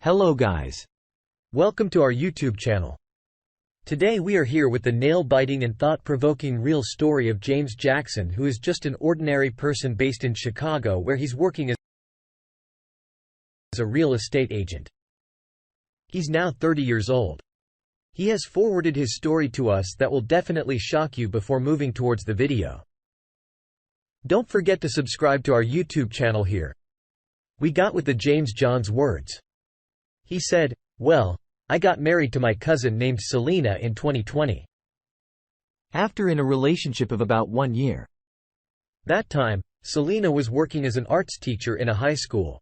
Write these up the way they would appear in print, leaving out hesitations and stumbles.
Hello guys. Welcome to our YouTube channel. Today we are here with the nail-biting and thought-provoking real story of James Jackson, who is just an ordinary person based in Chicago where he's working as a real estate agent. He's now 30 years old. He has forwarded his story to us that will definitely shock you before moving towards the video. Don't forget to subscribe to our YouTube channel here. We got with the James John's words. He said, "Well, I got married to my cousin named Selena in 2020. After in a relationship of about 1 year. That time, Selena was working as an arts teacher in a high school.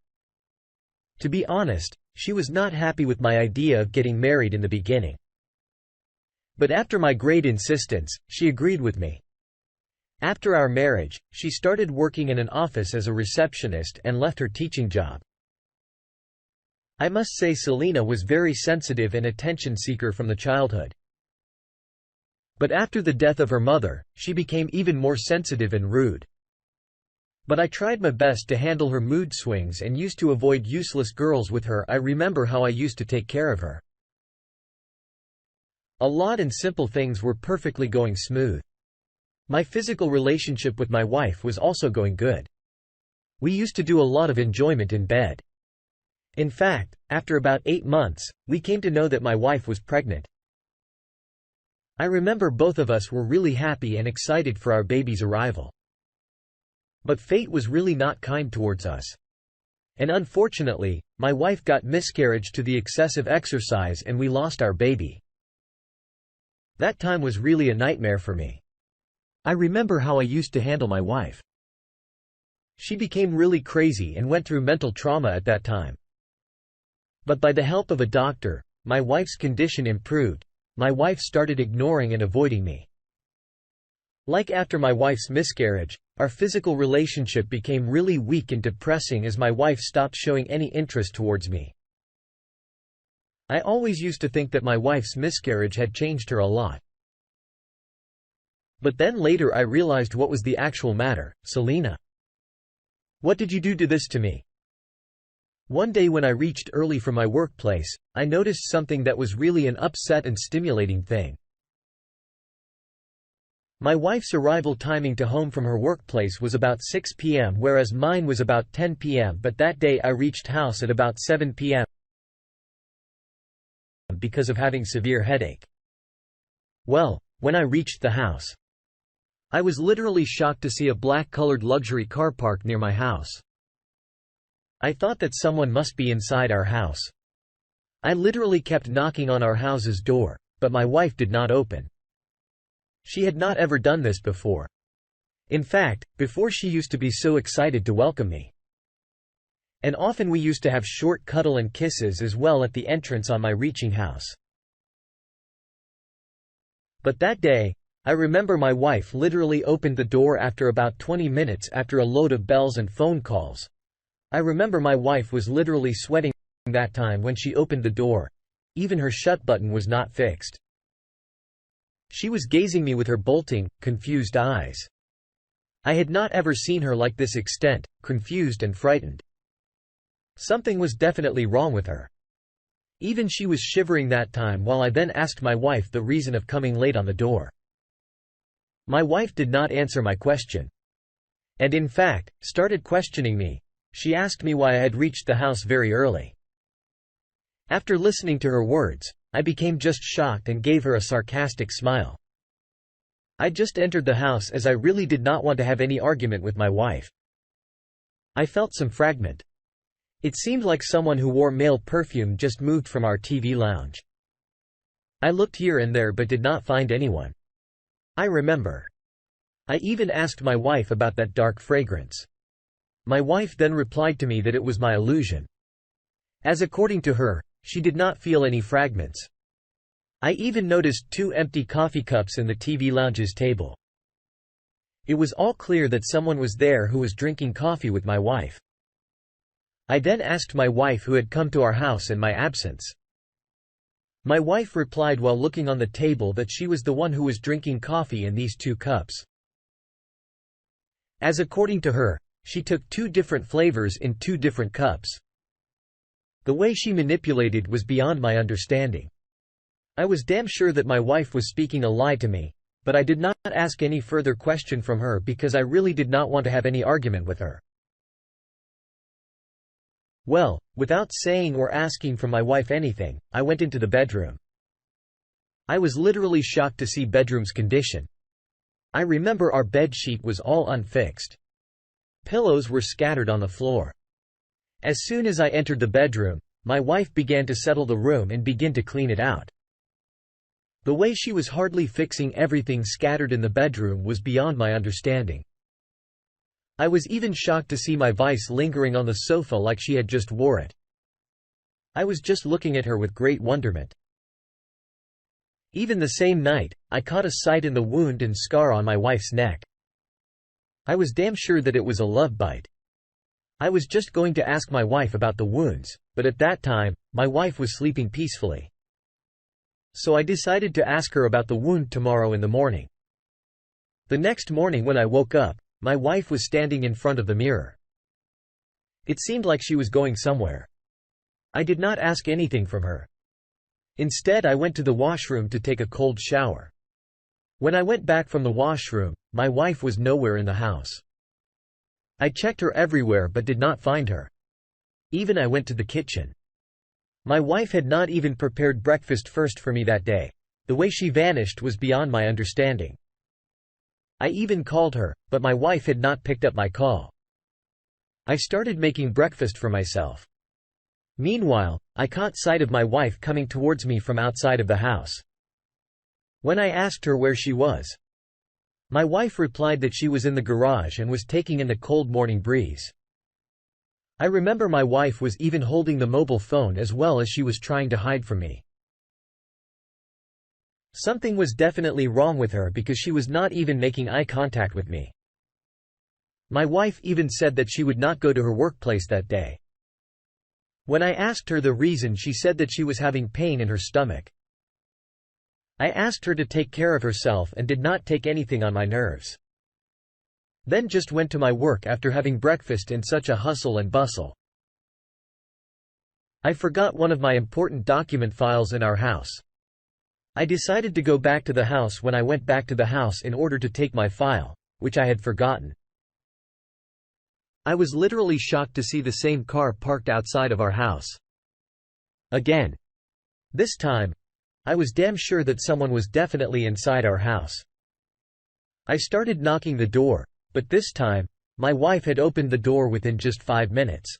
To be honest, she was not happy with my idea of getting married in the beginning. But after my great insistence, she agreed with me. After our marriage, she started working in an office as a receptionist and left her teaching job. I must say Selena was very sensitive and attention seeker from the childhood. But after the death of her mother, she became even more sensitive and rude. But I tried my best to handle her mood swings and used to avoid useless girls with her. I remember how I used to take care of her. A lot and simple things were perfectly going smooth. My physical relationship with my wife was also going good. We used to do a lot of enjoyment in bed. In fact, after about 8 months, we came to know that my wife was pregnant. I remember both of us were really happy and excited for our baby's arrival. But fate was really not kind towards us. And unfortunately, my wife got miscarriage to the excessive exercise and we lost our baby. That time was really a nightmare for me. I remember how I used to handle my wife. She became really crazy and went through mental trauma at that time. But by the help of a doctor, my wife's condition improved. My wife started ignoring and avoiding me. Like after my wife's miscarriage, our physical relationship became really weak and depressing as my wife stopped showing any interest towards me. I always used to think that my wife's miscarriage had changed her a lot. But then later I realized what was the actual matter. Selena, what did you do to this to me? One day when I reached early from my workplace, I noticed something that was really an upset and stimulating thing. My wife's arrival timing to home from her workplace was about 6 p.m. whereas mine was about 10 p.m. but that day I reached house at about 7 p.m. because of having severe headache. Well, when I reached the house, I was literally shocked to see a black-colored luxury car parked near my house. I thought that someone must be inside our house. I literally kept knocking on our house's door, but my wife did not open. She had not ever done this before. In fact, before she used to be so excited to welcome me. And often we used to have short cuddle and kisses as well at the entrance on my reaching house. But that day, I remember my wife literally opened the door after about 20 minutes after a load of bells and phone calls. I remember my wife was literally sweating that time when she opened the door. Even her shut button was not fixed. She was gazing me with her bolting, confused eyes. I had not ever seen her like this extent, confused and frightened. Something was definitely wrong with her. Even she was shivering that time while I then asked my wife the reason of coming late on the door. My wife did not answer my question. And in fact, started questioning me. She asked me why I had reached the house very early. After listening to her words, I became just shocked and gave her a sarcastic smile. I just entered the house as I really did not want to have any argument with my wife. I felt some fragment. It seemed like someone who wore male perfume just moved from our TV lounge. I looked here and there but did not find anyone. I remember. I even asked my wife about that dark fragrance. My wife then replied to me that it was my illusion. As according to her, she did not feel any fragments. I even noticed 2 empty coffee cups in the TV lounge's table. It was all clear that someone was there who was drinking coffee with my wife. I then asked my wife who had come to our house in my absence. My wife replied while looking on the table that she was the one who was drinking coffee in these 2 cups. As according to her, she took 2 different flavors in 2 different cups. The way she manipulated was beyond my understanding. I was damn sure that my wife was speaking a lie to me, but I did not ask any further question from her because I really did not want to have any argument with her. Well, without saying or asking from my wife anything, I went into the bedroom. I was literally shocked to see bedroom's condition. I remember our bed sheet was all unfixed. Pillows were scattered on the floor. As soon as I entered the bedroom, my wife began to settle the room and begin to clean it out. The way she was hardly fixing everything scattered in the bedroom was beyond my understanding. I was even shocked to see my vice lingering on the sofa like she had just wore it. I was just looking at her with great wonderment. Even the same night, I caught a sight in the wound and scar on my wife's neck. I was damn sure that it was a love bite. I was just going to ask my wife about the wounds, but at that time, my wife was sleeping peacefully. So I decided to ask her about the wound tomorrow in the morning. The next morning when I woke up, my wife was standing in front of the mirror. It seemed like she was going somewhere. I did not ask anything from her. Instead, I went to the washroom to take a cold shower. When I went back from the washroom, my wife was nowhere in the house. I checked her everywhere but did not find her. Even I went to the kitchen. My wife had not even prepared breakfast first for me that day. The way she vanished was beyond my understanding. I even called her, but my wife had not picked up my call. I started making breakfast for myself. Meanwhile, I caught sight of my wife coming towards me from outside of the house. When I asked her where she was, my wife replied that she was in the garage and was taking in the cold morning breeze. I remember my wife was even holding the mobile phone as well as she was trying to hide from me. Something was definitely wrong with her because she was not even making eye contact with me. My wife even said that she would not go to her workplace that day. When I asked her the reason, she said that she was having pain in her stomach. I asked her to take care of herself and did not take anything on my nerves. Then just went to my work after having breakfast in such a hustle and bustle. I forgot one of my important document files in our house. I decided to go back to the house when I went back to the house in order to take my file, which I had forgotten. I was literally shocked to see the same car parked outside of our house. Again. This time, I was damn sure that someone was definitely inside our house. I started knocking the door, but this time, my wife had opened the door within just 5 minutes.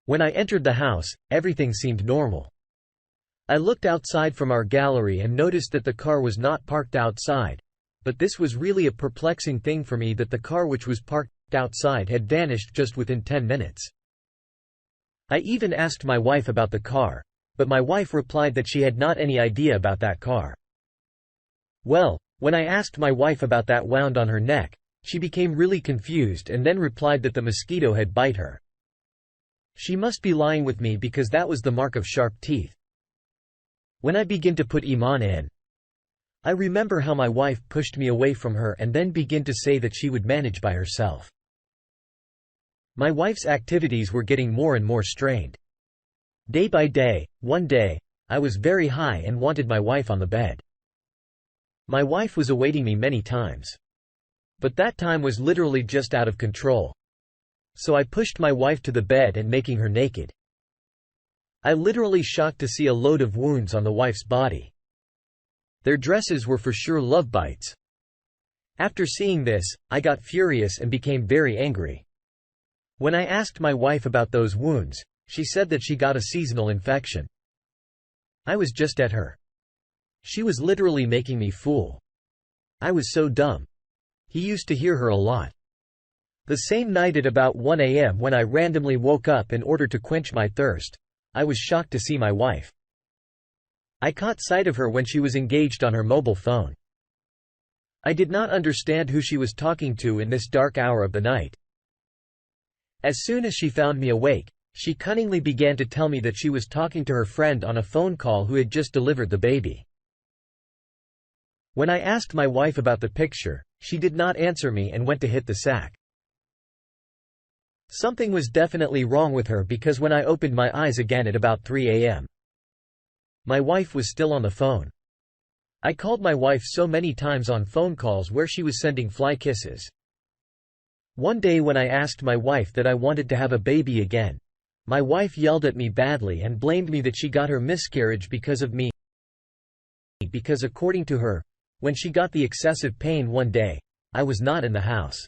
When I entered the house, everything seemed normal. I looked outside from our gallery and noticed that the car was not parked outside, but this was really a perplexing thing for me that the car which was parked outside had vanished just within 10 minutes. I even asked my wife about the car, but my wife replied that she had not any idea about that car. Well, when I asked my wife about that wound on her neck, she became really confused and then replied that the mosquito had bite her. She must be lying with me because that was the mark of sharp teeth. When I begin to put Iman in, I remember how my wife pushed me away from her and then began to say that she would manage by herself. My wife's activities were getting more and more strained. Day by day, one day, I was very high and wanted my wife on the bed. My wife was awaiting me many times. But that time was literally just out of control. So I pushed my wife to the bed and making her naked. I literally shocked to see a load of wounds on the wife's body. Their dresses were for sure love bites. After seeing this, I got furious and became very angry. When I asked my wife about those wounds, she said that she got a seasonal infection. I was just at her. She was literally making me fool. I was so dumb. He used to hear her a lot. The same night at about 1 a.m. when I randomly woke up in order to quench my thirst, I was shocked to see my wife. I caught sight of her when she was engaged on her mobile phone. I did not understand who she was talking to in this dark hour of the night. As soon as she found me awake, she cunningly began to tell me that she was talking to her friend on a phone call who had just delivered the baby. When I asked my wife about the picture, she did not answer me and went to hit the sack. Something was definitely wrong with her because when I opened my eyes again at about 3 a.m., my wife was still on the phone. I called my wife so many times on phone calls where she was sending fly kisses. One day when I asked my wife that I wanted to have a baby again, my wife yelled at me badly and blamed me that she got her miscarriage because of me. Because according to her, when she got the excessive pain one day, I was not in the house.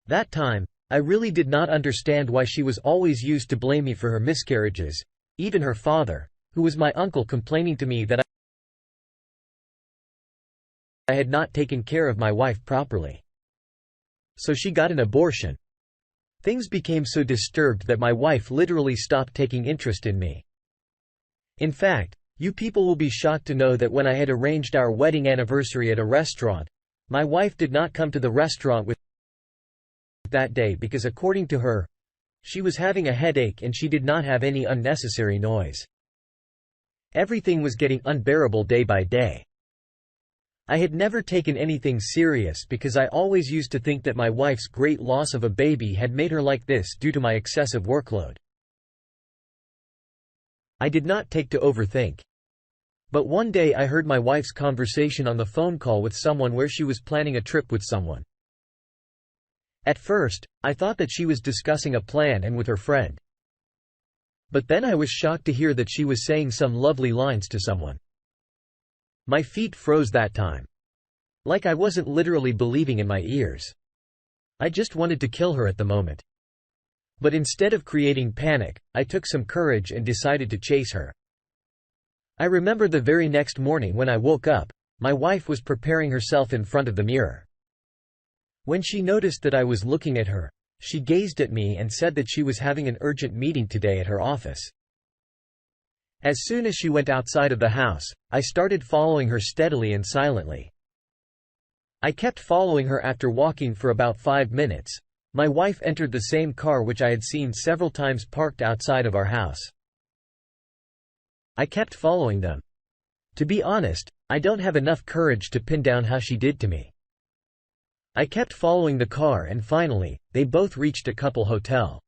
That time, I really did not understand why she was always used to blame me for her miscarriages, even her father, who was my uncle, complaining to me that I had not taken care of my wife properly. So she got an abortion. Things became so disturbed that my wife literally stopped taking interest in me. In fact, you people will be shocked to know that when I had arranged our wedding anniversary at a restaurant, my wife did not come to the restaurant with that day because according to her, she was having a headache and she did not have any unnecessary noise. Everything was getting unbearable day by day. I had never taken anything serious because I always used to think that my wife's great loss of a baby had made her like this due to my excessive workload. I did not take to overthink. But one day I heard my wife's conversation on the phone call with someone where she was planning a trip with someone. At first, I thought that she was discussing a plan and with her friend. But then I was shocked to hear that she was saying some lovely lines to someone. My feet froze that time. Like I wasn't literally believing in my ears. I just wanted to kill her at the moment. But instead of creating panic, I took some courage and decided to chase her. I remember the very next morning when I woke up, my wife was preparing herself in front of the mirror. When she noticed that I was looking at her, she gazed at me and said that she was having an urgent meeting today at her office. As soon as she went outside of the house, I started following her steadily and silently. I kept following her. After walking for about 5 minutes, my wife entered the same car which I had seen several times parked outside of our house. I kept following them. To be honest, I don't have enough courage to pin down how she did to me. I kept following the car and finally, they both reached a couple hotel.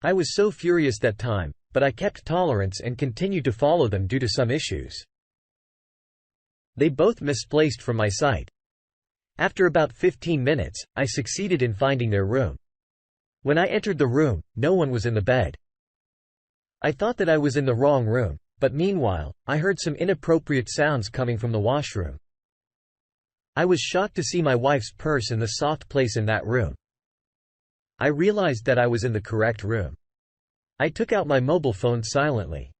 I was so furious that time, but I kept tolerance and continued to follow them due to some issues. They both misplaced from my sight. After about 15 minutes, I succeeded in finding their room. When I entered the room, no one was in the bed. I thought that I was in the wrong room, but meanwhile, I heard some inappropriate sounds coming from the washroom. I was shocked to see my wife's purse in the soft place in that room. I realized that I was in the correct room. I took out my mobile phone silently.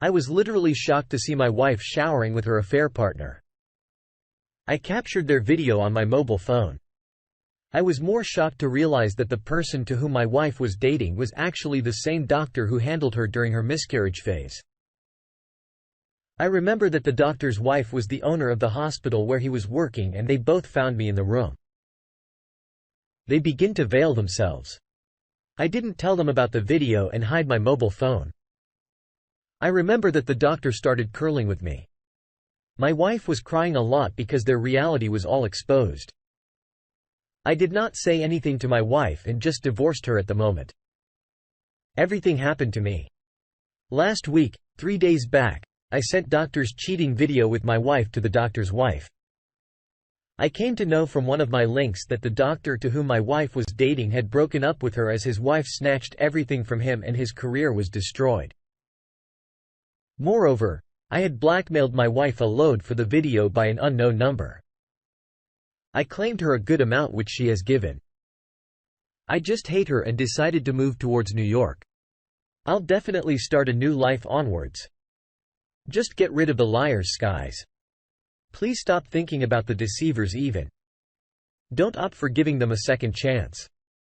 I was literally shocked to see my wife showering with her affair partner. I captured their video on my mobile phone. I was more shocked to realize that the person to whom my wife was dating was actually the same doctor who handled her during her miscarriage phase. I remember that the doctor's wife was the owner of the hospital where he was working and they both found me in the room. They begin to veil themselves. I didn't tell them about the video and hide my mobile phone. I remember that the doctor started curling with me. My wife was crying a lot because their reality was all exposed. I did not say anything to my wife and just divorced her at the moment. Everything happened to me. Last week, 3 days back, I sent doctor's cheating video with my wife to the doctor's wife. I came to know from one of my links that the doctor to whom my wife was dating had broken up with her as his wife snatched everything from him and his career was destroyed. Moreover, I had blackmailed my wife a load for the video by an unknown number. I claimed her a good amount which she has given. I just hate her and decided to move towards New York. I'll definitely start a new life onwards. Just get rid of the liars, guys. Please stop thinking about the deceivers even. Don't opt for giving them a second chance.